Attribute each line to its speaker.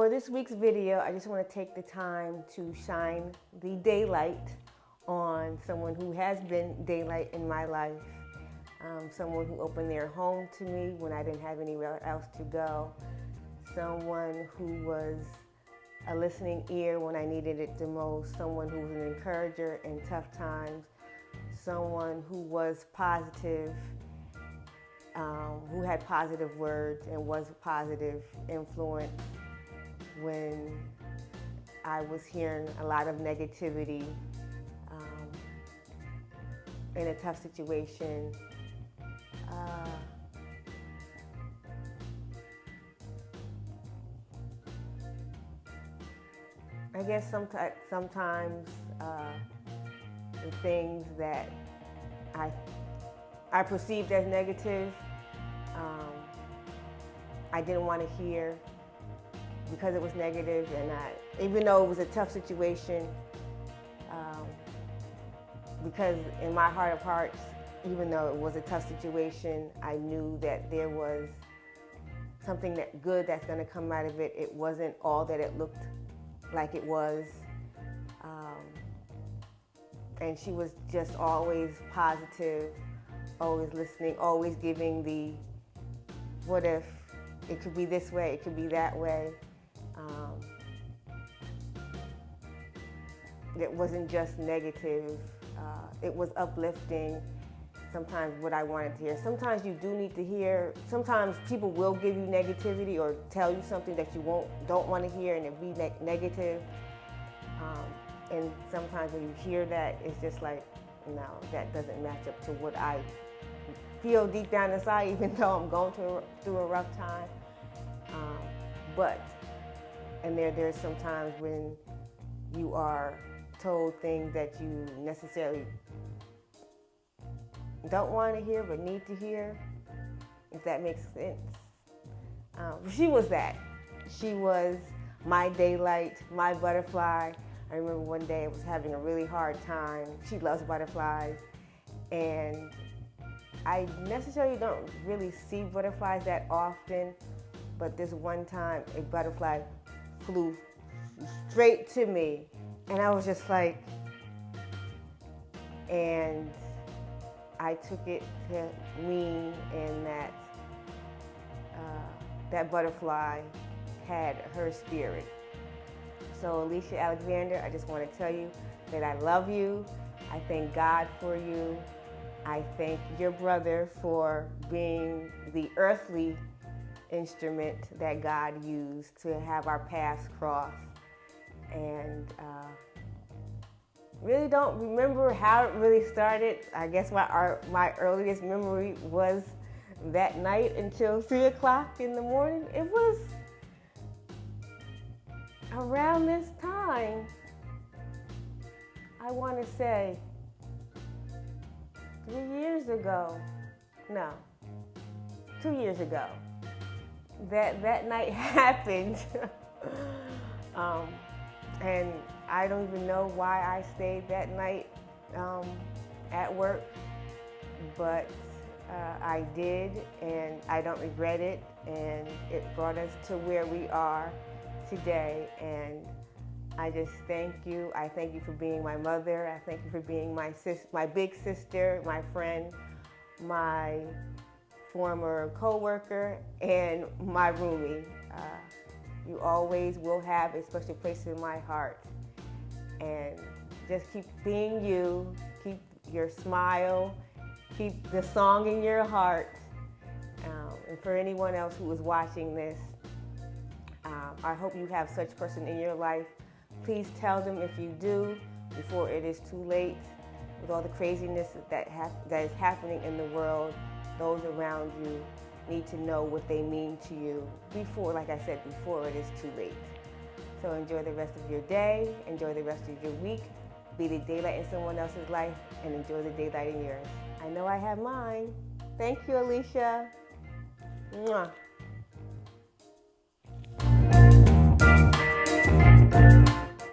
Speaker 1: For this week's video, I just want to take the time to shine the daylight on someone who has been daylight in my life. Someone who opened their home to me when I didn't have anywhere else to go. Someone who was a listening ear when I needed it the most. Someone who was an encourager in tough times. Someone who was positive, who had positive words and was a positive influence when I was hearing a lot of negativity in a tough situation. I guess sometimes the things that I perceived as negative, I didn't want to hear because it was negative, and even though it was a tough situation, because in my heart of hearts, even though it was a tough situation, I knew that there was something good that's going to come out of it. It wasn't all that it looked like it was. And she was just always positive, always listening, always giving the what if, it could be this way, it could be that way. It wasn't just negative, it was uplifting. Sometimes what I wanted to hear. Sometimes you do need to hear, sometimes people will give you negativity or tell you something that you don't want to hear and it be negative. And sometimes when you hear that, it's just like, no, that doesn't match up to what I feel deep down inside, even though I'm going through a rough time. And there's some times when you are told things that you necessarily don't want to hear but need to hear, if that makes sense. She was that. She was my daylight, my butterfly. I remember one day I was having a really hard time. She loves butterflies, and I necessarily don't really see butterflies that often, but this one time a butterfly flew straight to me, and I was just like, and I took it to mean and that butterfly had her spirit. So Alicia Alexander, I just want to tell you that I love you. I thank God for you. I thank your brother for being the earthly instrument that God used to have our paths cross. And really don't remember how it really started. I guess my earliest memory was that night until 3 o'clock in the morning. It was around this time, I want to say 3 years ago, no, 2 years ago, that night happened. And I don't even know why I stayed that night at work, but I did, and I don't regret it, and it brought us to where we are today. And I just thank you. I thank you for being my mother. I thank you for being my big sister, my friend, my former co-worker, and my roomie. You always will have a special place in my heart. And just keep being you, keep your smile, keep the song in your heart. And for anyone else who is watching this, I hope you have such person in your life. Please tell them if you do before it is too late. With all the craziness that is happening in the world, those around you need to know what they mean to you before, like I said, before it is too late. So enjoy the rest of your day, enjoy the rest of your week, be the daylight in someone else's life, and enjoy the daylight in yours. I know I have mine. Thank you, Alicia. Mwah.